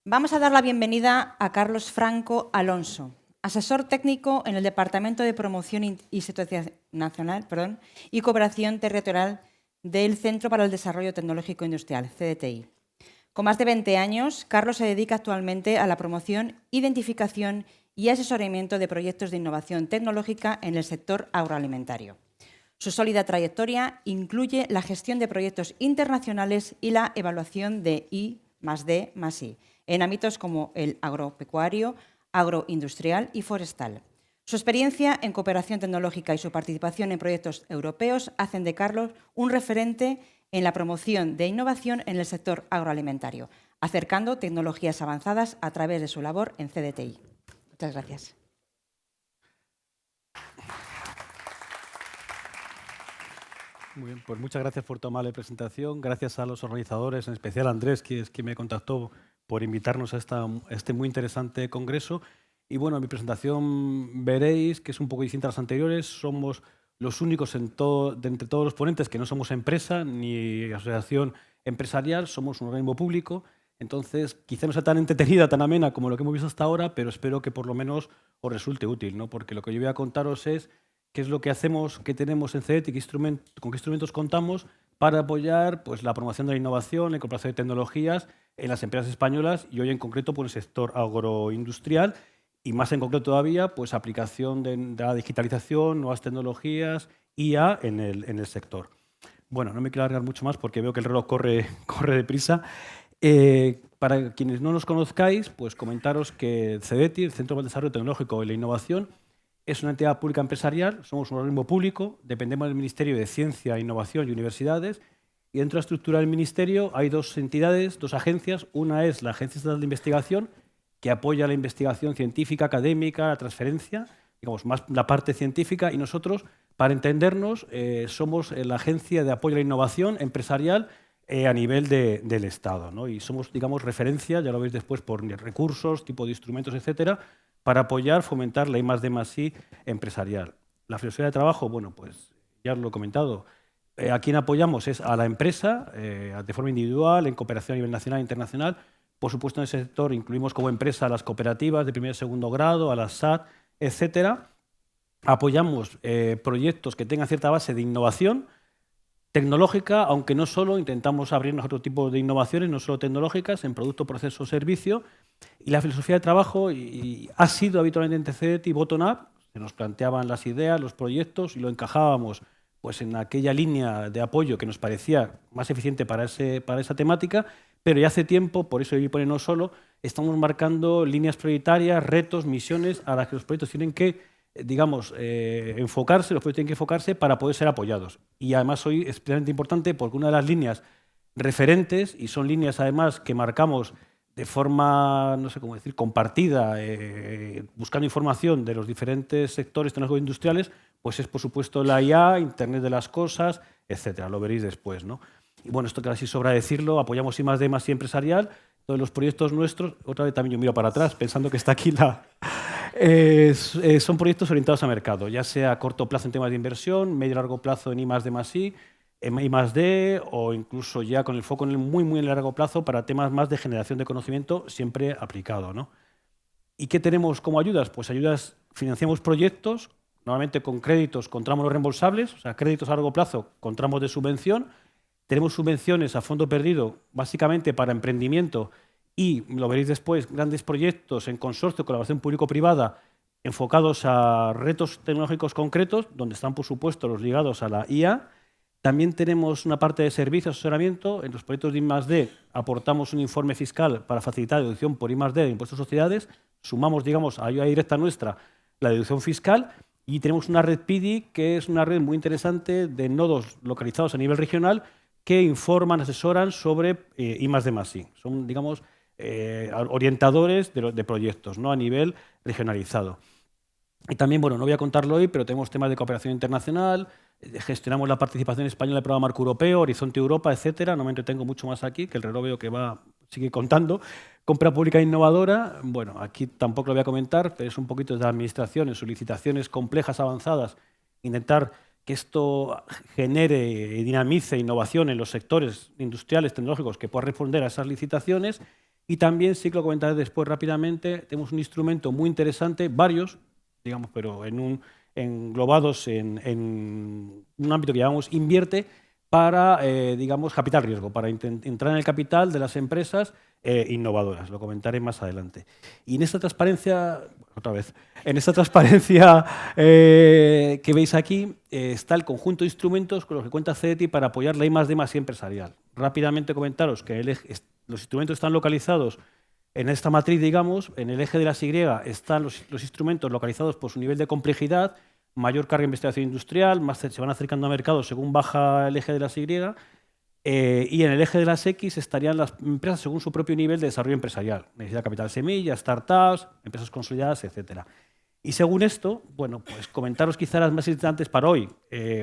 Vamos a dar la bienvenida a Carlos Franco Alonso, asesor técnico en el Departamento de Promoción Institucional y Cooperación Territorial del Centro para el Desarrollo Tecnológico Industrial, CDTI. Con más de 20 años, Carlos se dedica actualmente a la promoción, identificación y asesoramiento de proyectos de innovación tecnológica en el sector agroalimentario. Su sólida trayectoria incluye la gestión de proyectos internacionales y la evaluación de I+D+I en ámbitos como el agropecuario, agroindustrial y forestal. Su experiencia en cooperación tecnológica y su participación en proyectos europeos hacen de Carlos un referente en la promoción de innovación en el sector agroalimentario, acercando tecnologías avanzadas a través de su labor en CDTI. Muchas gracias. Muy bien, pues muchas gracias por tu amable presentación. Gracias a los organizadores, en especial a Andrés, que es quien me contactó por invitarnos a este muy interesante congreso. Y bueno, en mi presentación veréis que es un poco distinta a las anteriores. Somos los únicos de entre todos los ponentes que no somos empresa ni asociación empresarial, somos un organismo público. Entonces, quizá no sea tan entretenida, tan amena como lo que hemos visto hasta ahora, pero espero que por lo menos os resulte útil, ¿no? Porque lo que yo voy a contaros es qué es lo que hacemos, qué tenemos en CDTI, con qué instrumentos contamos para apoyar pues, la promoción de la innovación, la incorporación de tecnologías en las empresas españolas y hoy en concreto por el sector agroindustrial y más en concreto todavía pues, aplicación de la digitalización, nuevas tecnologías, IA en el sector. Bueno, no me quiero alargar mucho más porque veo que el reloj corre deprisa. Para quienes no nos conozcáis, pues comentaros que CDTI, el Centro para el Desarrollo Tecnológico y la Innovación, es una entidad pública empresarial, somos un organismo público, dependemos del Ministerio de Ciencia, Innovación y Universidades, y dentro de la estructura del Ministerio hay dos entidades, dos agencias. Una es la Agencia Estatal de Investigación, que apoya la investigación científica, académica, la transferencia, digamos, más la parte científica, y nosotros, para entendernos, somos la Agencia de Apoyo a la Innovación Empresarial a nivel del Estado, ¿no? Y somos, digamos, referencia, ya lo veis después, por recursos, tipo de instrumentos, etcétera, para apoyar, fomentar la I+D+I empresarial. La filosofía de trabajo, bueno, pues ya os lo he comentado. ¿A quién apoyamos? Es a la empresa, de forma individual, en cooperación a nivel nacional e internacional. Por supuesto, en ese sector incluimos como empresa a las cooperativas de primer y segundo grado, a las SAT, etcétera. Apoyamos proyectos que tengan cierta base de innovación tecnológica, aunque no solo, intentamos abrirnos a otro tipo de innovaciones, no solo tecnológicas, en producto, proceso, servicio. Y la filosofía de trabajo ha sido habitualmente en CDTI bottom-up, se nos planteaban las ideas, los proyectos y lo encajábamos pues, en aquella línea de apoyo que nos parecía más eficiente para esa temática, pero ya hace tiempo, por eso hoy pone no solo, estamos marcando líneas prioritarias, retos, misiones a las que los proyectos tienen que digamos, enfocarse, los proyectos tienen que enfocarse para poder ser apoyados. Y además hoy es especialmente importante porque una de las líneas referentes, y son líneas además que marcamos de forma, no sé cómo decir, compartida, buscando información de los diferentes sectores tecnológicos industriales, pues es por supuesto la IA, Internet de las cosas, etcétera. Lo veréis después, ¿no? Y bueno, esto casi sobra decirlo, apoyamos I+D+I empresarial, todos los proyectos nuestros, otra vez también yo miro para atrás pensando que está aquí son proyectos orientados a mercado, ya sea a corto plazo en temas de inversión, medio y largo plazo en I+D+I, en I+D o incluso ya con el foco en el muy largo plazo para temas más de generación de conocimiento siempre aplicado, ¿no? ¿Y qué tenemos como ayudas? Pues ayudas, financiamos proyectos, normalmente con créditos con tramos no reembolsables, o sea, créditos a largo plazo con tramos de subvención. Tenemos subvenciones a fondo perdido, básicamente para emprendimiento y, lo veréis después, grandes proyectos en consorcio, colaboración público-privada, enfocados a retos tecnológicos concretos, donde están, por supuesto, los ligados a la IA. También tenemos una parte de servicio, asesoramiento. En los proyectos de I+D aportamos un informe fiscal para facilitar la deducción por I+D de impuestos a sociedades. Sumamos, digamos, a ayuda directa nuestra la deducción fiscal. Y tenemos una red PIDI, que es una red muy interesante de nodos localizados a nivel regional que informan, asesoran sobre I+D+I. Son, digamos, orientadores de proyectos, ¿no? A nivel regionalizado. Y también, bueno, no voy a contarlo hoy, pero tenemos temas de cooperación internacional, gestionamos la participación española del programa Marco Europeo, Horizonte Europa, etcétera. No me entretengo mucho más aquí, que el reloj veo que sigue contando. Compra pública innovadora, bueno, aquí tampoco lo voy a comentar, pero es un poquito de administraciones, solicitaciones complejas, avanzadas, intentar que esto genere y dinamice innovación en los sectores industriales, tecnológicos que puedan responder a esas licitaciones. Y también, sí que lo comentaré después rápidamente, tenemos un instrumento muy interesante, varios, digamos, pero englobados en un ámbito que llamamos Invierte, para, digamos, capital riesgo, para entrar en el capital de las empresas innovadoras. Lo comentaré más adelante. Y en esta transparencia, otra vez, en esta transparencia que veis aquí está el conjunto de instrumentos con los que cuenta CDTI para apoyar la I+D+I empresarial. Rápidamente comentaros que los instrumentos están localizados en esta matriz, digamos, en el eje de las Y están los instrumentos localizados por su nivel de complejidad, mayor carga de investigación industrial, se van acercando a mercados según baja el eje de las Y, y en el eje de las X estarían las empresas según su propio nivel de desarrollo empresarial, necesidad de capital semilla, startups, empresas consolidadas, etc. Y según esto, bueno, pues comentaros quizá las más interesantes para hoy,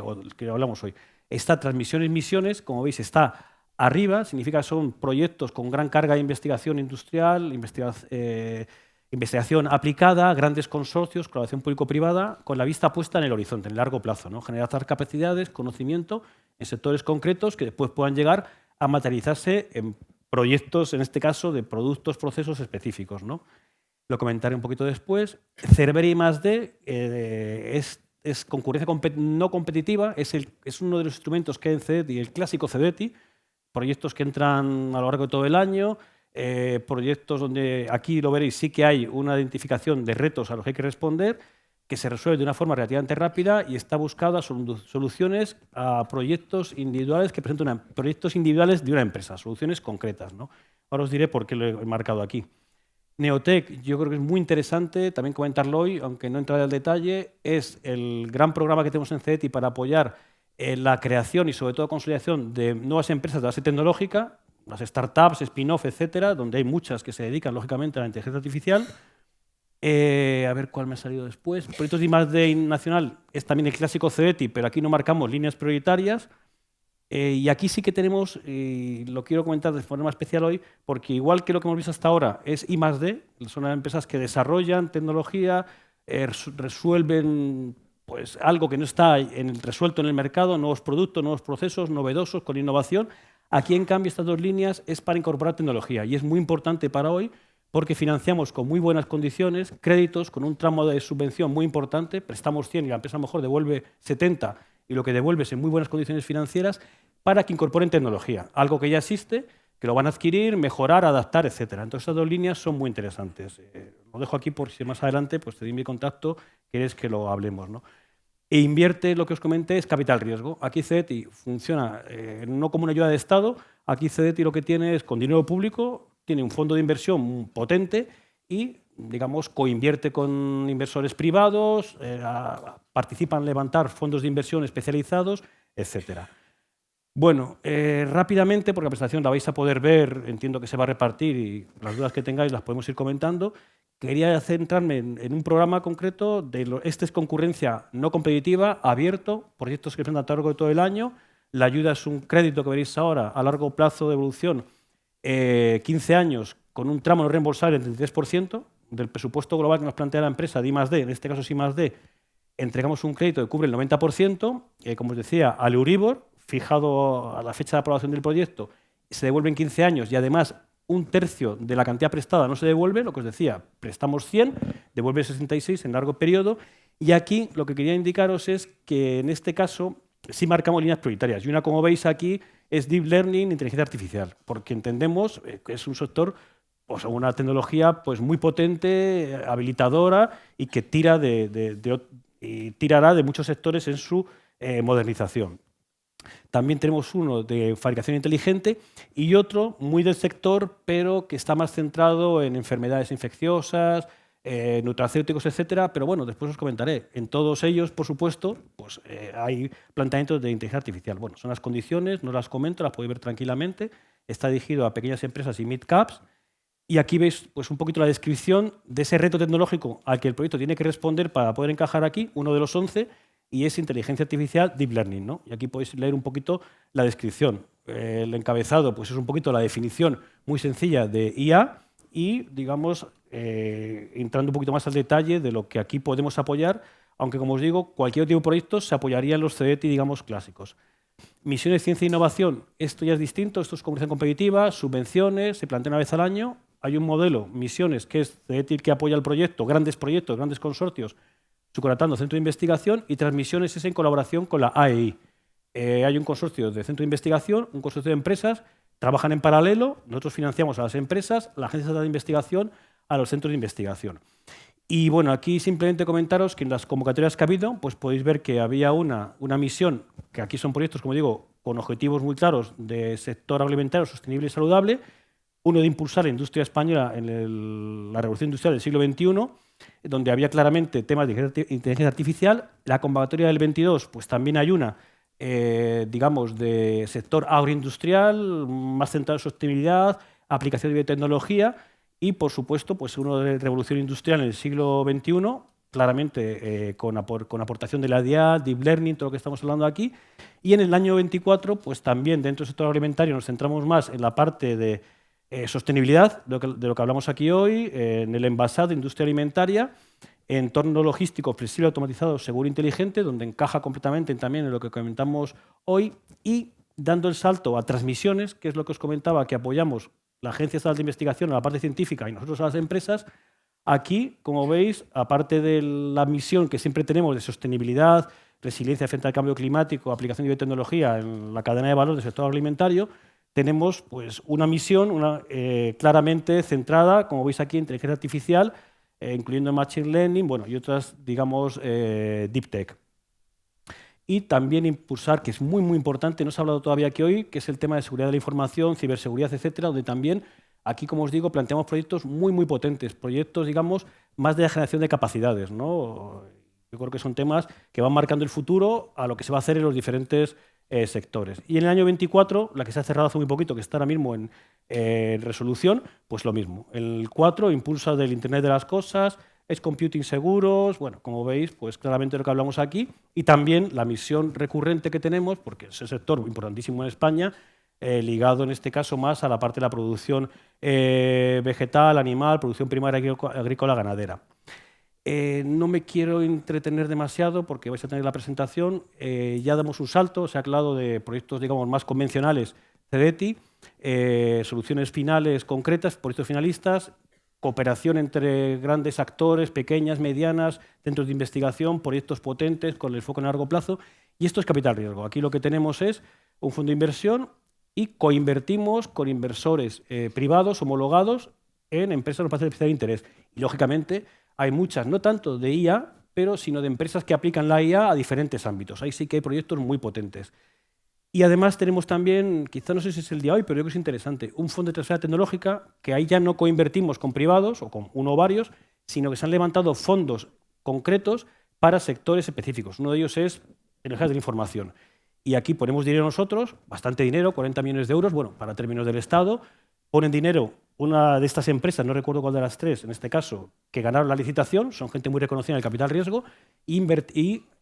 o que hablamos hoy. Esta transmisiones-misiones, como veis, está arriba, significa que son proyectos con gran carga de investigación industrial, investigación aplicada, grandes consorcios, colaboración público-privada, con la vista puesta en el horizonte, en el largo plazo, ¿no? Generar capacidades, conocimiento en sectores concretos que después puedan llegar a materializarse en proyectos, en este caso, de productos, procesos específicos, ¿no? Lo comentaré un poquito después. Cervera I+D es concurrencia no competitiva, es uno de los instrumentos que hay en CDTI, el clásico CDTI, proyectos que entran a lo largo de todo el año, proyectos donde aquí lo veréis, sí que hay una identificación de retos a los que hay que responder, que se resuelve de una forma relativamente rápida y está buscada soluciones a proyectos individuales que presentan proyectos individuales de una empresa, soluciones concretas, ¿no? Ahora os diré por qué lo he marcado aquí. Neotec, yo creo que es muy interesante también comentarlo hoy, aunque no entraré al detalle, es el gran programa que tenemos en CDTI para apoyar la creación y sobre todo consolidación de nuevas empresas de base tecnológica, las startups, spin-off, etcétera, donde hay muchas que se dedican lógicamente a la inteligencia artificial. A ver cuál me ha salido después. Proyectos de I+D nacional es también el clásico CDTI, pero aquí no marcamos líneas prioritarias. Y aquí sí que tenemos, y lo quiero comentar de forma especial hoy, porque igual que lo que hemos visto hasta ahora es I+D, son empresas que desarrollan tecnología, resuelven pues, algo que no está resuelto en el mercado, nuevos productos, nuevos procesos, novedosos, con innovación. Aquí, en cambio, estas dos líneas es para incorporar tecnología y es muy importante para hoy porque financiamos con muy buenas condiciones, créditos, con un tramo de subvención muy importante, prestamos 100 y la empresa a lo mejor devuelve 70 y lo que devuelve es en muy buenas condiciones financieras para que incorporen tecnología, algo que ya existe, que lo van a adquirir, mejorar, adaptar, etc. Entonces, estas dos líneas son muy interesantes. Lo dejo aquí por si más adelante pues te doy mi contacto, quieres que lo hablemos, ¿no? E Invierte, lo que os comenté, es capital riesgo. Aquí CDTI funciona no como una ayuda de Estado, aquí CDTI lo que tiene es con dinero público, tiene un fondo de inversión potente y, digamos, coinvierte con inversores privados, participan en levantar fondos de inversión especializados, etcétera. Bueno, rápidamente, porque la presentación la vais a poder ver, entiendo que se va a repartir y las dudas que tengáis las podemos ir comentando. Quería centrarme en un programa concreto, este es concurrencia no competitiva, abierto, proyectos que se presentan a lo largo de todo el año. La ayuda es un crédito que veréis ahora a largo plazo de evolución, 15 años, con un tramo no reembolsable del 33% del presupuesto global que nos plantea la empresa de I+D, en este caso es I+D, entregamos un crédito que cubre el 90%, como os decía, al Euribor, fijado a la fecha de aprobación del proyecto, se devuelve en 15 años y además un tercio de la cantidad prestada no se devuelve, lo que os decía, prestamos 100, devuelve 66 en largo periodo, y aquí lo que quería indicaros es que en este caso sí marcamos líneas prioritarias, y una, como veis aquí, es Deep Learning, inteligencia artificial, porque entendemos que es un sector, pues, una tecnología pues, muy potente, habilitadora, y que tirará de muchos sectores en su modernización. También tenemos uno de fabricación inteligente y otro muy del sector, pero que está más centrado en enfermedades infecciosas, nutracéuticos, etcétera. Pero bueno, después os comentaré. En todos ellos, por supuesto, pues, hay planteamientos de inteligencia artificial. Bueno, son las condiciones, no las comento, las podéis ver tranquilamente. Está dirigido a pequeñas empresas y mid-caps. Y aquí veis pues, un poquito la descripción de ese reto tecnológico al que el proyecto tiene que responder para poder encajar aquí, uno de los 11, y es inteligencia artificial, Deep Learning, ¿no? Y aquí podéis leer un poquito la descripción. El encabezado pues, es un poquito la definición muy sencilla de IA y, digamos, entrando un poquito más al detalle de lo que aquí podemos apoyar, aunque, como os digo, cualquier tipo de proyecto se apoyaría en los CDTI, digamos, clásicos. Misiones, ciencia e innovación, esto ya es distinto, esto es comunicación competitiva, subvenciones, se plantea una vez al año, hay un modelo, misiones, que es CEDETI que apoya el proyecto, grandes consorcios, subcontratando centro de investigación, y transmisiones es en colaboración con la AEI. Hay un consorcio de centro de investigación, un consorcio de empresas, trabajan en paralelo, nosotros financiamos a las empresas, la agencia de investigación a los centros de investigación. Y bueno, aquí simplemente comentaros que en las convocatorias que ha habido, pues podéis ver que había una misión, que aquí son proyectos, como digo, con objetivos muy claros de sector agroalimentario sostenible y saludable, uno de impulsar la industria española en la revolución industrial del siglo XXI, donde había claramente temas de inteligencia artificial. La convocatoria del 22, pues también hay una, digamos, de sector agroindustrial, más centrado en sostenibilidad, aplicación de biotecnología, y, por supuesto, pues uno de revolución industrial en el siglo XXI, claramente con aportación de la DIAD, Deep Learning, todo lo que estamos hablando aquí. Y en el año 24, pues también dentro del sector alimentario nos centramos más en la parte de sostenibilidad, de lo que hablamos aquí hoy, en el envasado, industria alimentaria, entorno logístico flexible, automatizado, seguro e inteligente, donde encaja completamente también en lo que comentamos hoy, y dando el salto a transmisiones, que es lo que os comentaba, que apoyamos la Agencia Estatal de Investigación a la parte científica y nosotros a las empresas. Aquí, como veis, aparte de la misión que siempre tenemos de sostenibilidad, resiliencia frente al cambio climático, aplicación de biotecnología en la cadena de valor del sector alimentario, tenemos pues, una misión claramente centrada, como veis aquí, en inteligencia artificial, incluyendo Machine Learning, bueno, y otras, digamos, Deep Tech. Y también impulsar, que es muy, muy importante, no se ha hablado todavía aquí hoy, que es el tema de seguridad de la información, ciberseguridad, etcétera, donde también, aquí, como os digo, planteamos proyectos muy, muy potentes, proyectos, digamos, más de la generación de capacidades, ¿no? Yo creo que son temas que van marcando el futuro a lo que se va a hacer en los diferentes sectores. Y en el año 24, la que se ha cerrado hace muy poquito, que está ahora mismo en resolución, pues lo mismo. El 4 impulsa del Internet de las Cosas, Edge Computing seguros, bueno, como veis, pues claramente lo que hablamos aquí, y también la misión recurrente que tenemos, porque es un sector importantísimo en España, ligado en este caso más a la parte de la producción vegetal, animal, producción primaria agrícola, ganadera. No me quiero entretener demasiado porque vais a tener la presentación. Ya damos un salto, se ha hablado de proyectos, digamos, más convencionales, CEDETI, soluciones finales concretas, proyectos finalistas, cooperación entre grandes actores, pequeñas, medianas, centros de investigación, proyectos potentes con el foco en largo plazo. Y esto es capital riesgo. Aquí lo que tenemos es un fondo de inversión y coinvertimos con inversores privados homologados en empresas de especial interés. Y, lógicamente, hay muchas, no tanto de IA, pero sino de empresas que aplican la IA a diferentes ámbitos. Ahí sí que hay proyectos muy potentes. Y además tenemos también, quizá no sé si es el día hoy, pero yo creo que es interesante, un fondo de transferencia tecnológica que ahí ya no coinvertimos con privados o con uno o varios, sino que se han levantado fondos concretos para sectores específicos. Uno de ellos es energías de la información. Y aquí ponemos dinero nosotros, bastante dinero, 40 millones de euros, bueno, para términos del Estado. Ponen dinero una de estas empresas, no recuerdo cuál de las tres, en este caso, que ganaron la licitación, son gente muy reconocida en el capital riesgo, y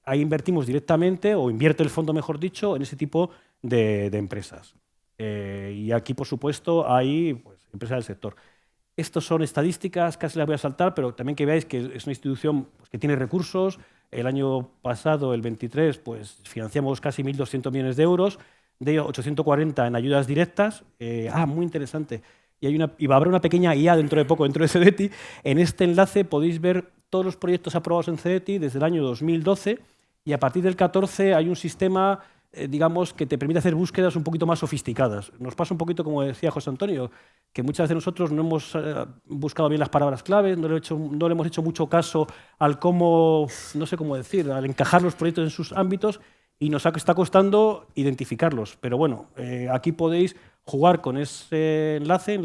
ahí invertimos directamente, o invierte el fondo, mejor dicho, en ese tipo de empresas. Y aquí, por supuesto, hay pues, empresas del sector. Estas son estadísticas, casi las voy a saltar, pero también que veáis que es una institución pues, que tiene recursos. El año pasado, el 23, pues, financiamos casi 1.200 millones de euros, de ellos 840 en ayudas directas. Muy interesante. Y va a haber una pequeña IA dentro de poco, dentro de CEDETI. En este enlace podéis ver todos los proyectos aprobados en CEDETI desde el año 2012 y a partir del 14 hay un sistema, digamos, que te permite hacer búsquedas un poquito más sofisticadas. Nos pasa un poquito, como decía José Antonio, que muchas veces nosotros no hemos buscado bien las palabras claves, no le hemos hecho mucho caso al cómo, no sé cómo decir, al encajar los proyectos en sus ámbitos y nos está costando identificarlos. Pero bueno, aquí podéis jugar con ese enlace,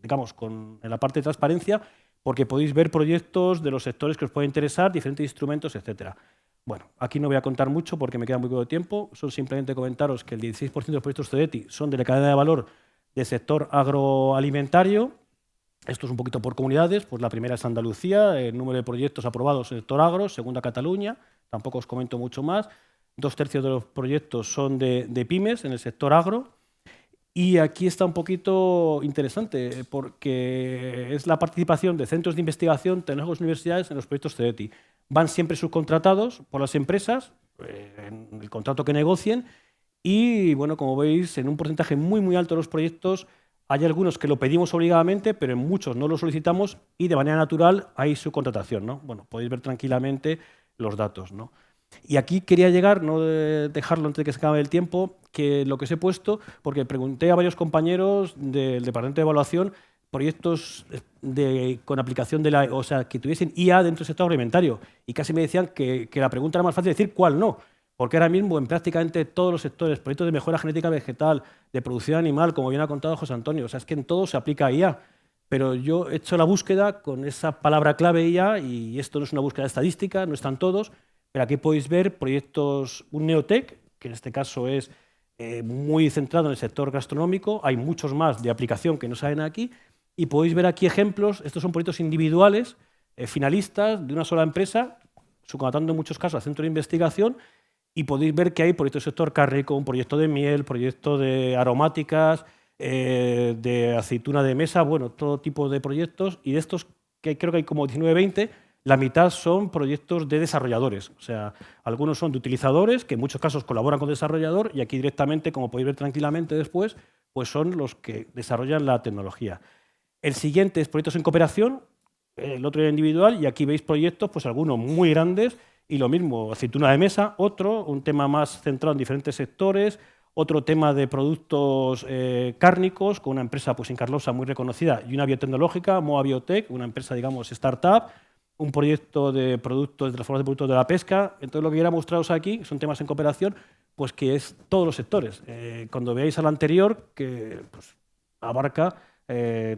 digamos, en la parte de transparencia, porque podéis ver proyectos de los sectores que os pueden interesar, diferentes instrumentos, etcétera. Bueno, aquí no voy a contar mucho porque me queda muy poco tiempo, son simplemente comentaros que el 16% de los proyectos CEDETI son de la cadena de valor del sector agroalimentario. Esto es un poquito por comunidades, pues la primera es Andalucía, el número de proyectos aprobados en el sector agro, segunda Cataluña, tampoco os comento mucho más. 2/3 de los proyectos son de pymes en el sector agro. Y aquí está un poquito interesante porque es la participación de centros de investigación, tecnológicos y universidades en los proyectos CEDETI. Van siempre subcontratados por las empresas en el contrato que negocien y, bueno, como veis, en un porcentaje muy, muy alto de los proyectos Hay algunos que lo pedimos obligadamente, pero en muchos no lo solicitamos y de manera natural hay subcontratación, ¿no? Bueno, podéis ver tranquilamente los datos, ¿no? Y aquí quería llegar, no dejarlo antes de que se acabe el tiempo, que lo que os he puesto, porque pregunté a varios compañeros del Departamento de Evaluación proyectos con aplicación de o sea, que tuviesen IA dentro del sector agroalimentario, y casi me decían que la pregunta era más fácil decir cuál no, porque ahora mismo en prácticamente todos los sectores, proyectos de mejora genética vegetal, de producción animal, como bien ha contado José Antonio, o sea, es que en todo se aplica IA. Pero yo he hecho la búsqueda con esa palabra clave IA, y esto no es una búsqueda estadística, no están todos, pero aquí podéis ver proyectos, un Neotec, que en este caso es muy centrado en el sector gastronómico, hay muchos más de aplicación que no salen aquí, y podéis ver aquí ejemplos. Estos son proyectos individuales, finalistas de una sola empresa, subcontratando en muchos casos al centro de investigación, y podéis ver que hay proyectos del sector cárnico, un proyecto de miel, proyecto de aromáticas, de aceituna de mesa, bueno, todo tipo de proyectos, y de estos, que creo que hay como 19, 20, la mitad son proyectos de desarrolladores. O sea, algunos son de utilizadores, que en muchos casos colaboran con desarrollador, y aquí directamente, como podéis ver tranquilamente después, pues son los que desarrollan la tecnología. El siguiente es proyectos en cooperación, el otro era individual, y aquí veis proyectos, pues algunos muy grandes, y lo mismo, aceituna de mesa, otro, un tema más centrado en diferentes sectores, otro tema de productos cárnicos, con una empresa pues, en Carlosa muy reconocida, y una biotecnológica, Moa Biotech, una empresa, digamos, startup, un proyecto de productos, de transformación de productos de la pesca. Entonces, lo que quería mostraros aquí son temas en cooperación, pues que es todos los sectores. Cuando veáis al anterior, que pues, abarca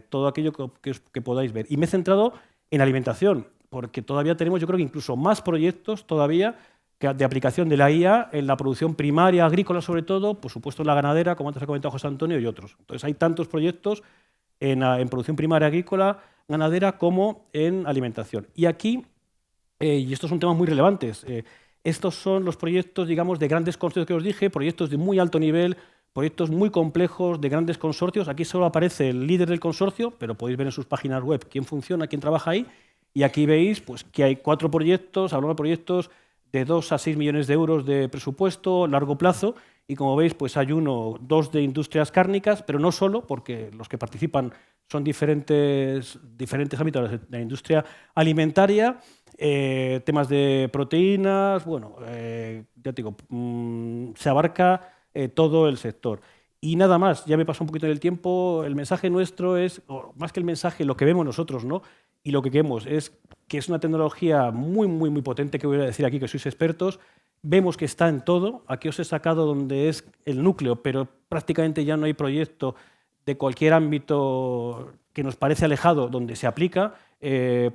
todo aquello que podáis ver. Y me he centrado en alimentación, porque todavía tenemos, yo creo que incluso más proyectos todavía de aplicación de la IA en la producción primaria, agrícola sobre todo, por supuesto en la ganadera, como antes ha comentado José Antonio, y otros. Entonces hay tantos proyectos en producción primaria, agrícola, ganadera, como en alimentación. Y aquí, y estos son temas muy relevantes, estos son los proyectos, digamos, de grandes consorcios que os dije, proyectos de muy alto nivel, proyectos muy complejos, de grandes consorcios. Aquí solo aparece el líder del consorcio, pero podéis ver en sus páginas web quién funciona, quién trabaja ahí. Y aquí veis pues, que hay 4 proyectos, hablamos de proyectos de 2 a 6 millones de euros de presupuesto, largo plazo, y como veis pues hay 2 de industrias cárnicas, pero no solo, porque los que participan son diferentes ámbitos de la industria alimentaria, temas de proteínas, bueno, ya te digo, se abarca todo el sector. Y nada más, ya me pasó un poquito del tiempo, el mensaje nuestro es, o más que el mensaje, lo que vemos nosotros, ¿no? Y lo que queremos es que es una tecnología muy, muy, muy potente, que voy a decir aquí que sois expertos. Vemos que está en todo. Aquí os he sacado donde es el núcleo, pero prácticamente ya no hay proyecto de cualquier ámbito que nos parece alejado donde se aplica,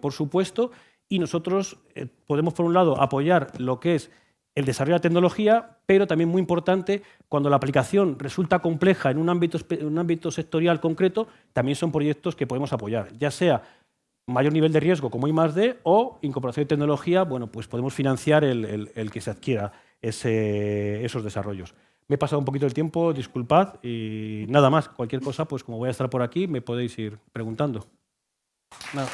por supuesto. Y nosotros podemos, por un lado, apoyar lo que es el desarrollo de la tecnología, pero también muy importante, cuando la aplicación resulta compleja en un ámbito sectorial concreto, también son proyectos que podemos apoyar, ya sea mayor nivel de riesgo como I+D o incorporación de tecnología, bueno, pues podemos financiar el que se adquiera esos desarrollos. Me he pasado un poquito el tiempo, disculpad, y nada más, cualquier cosa, pues como voy a estar por aquí, me podéis ir preguntando. Nada.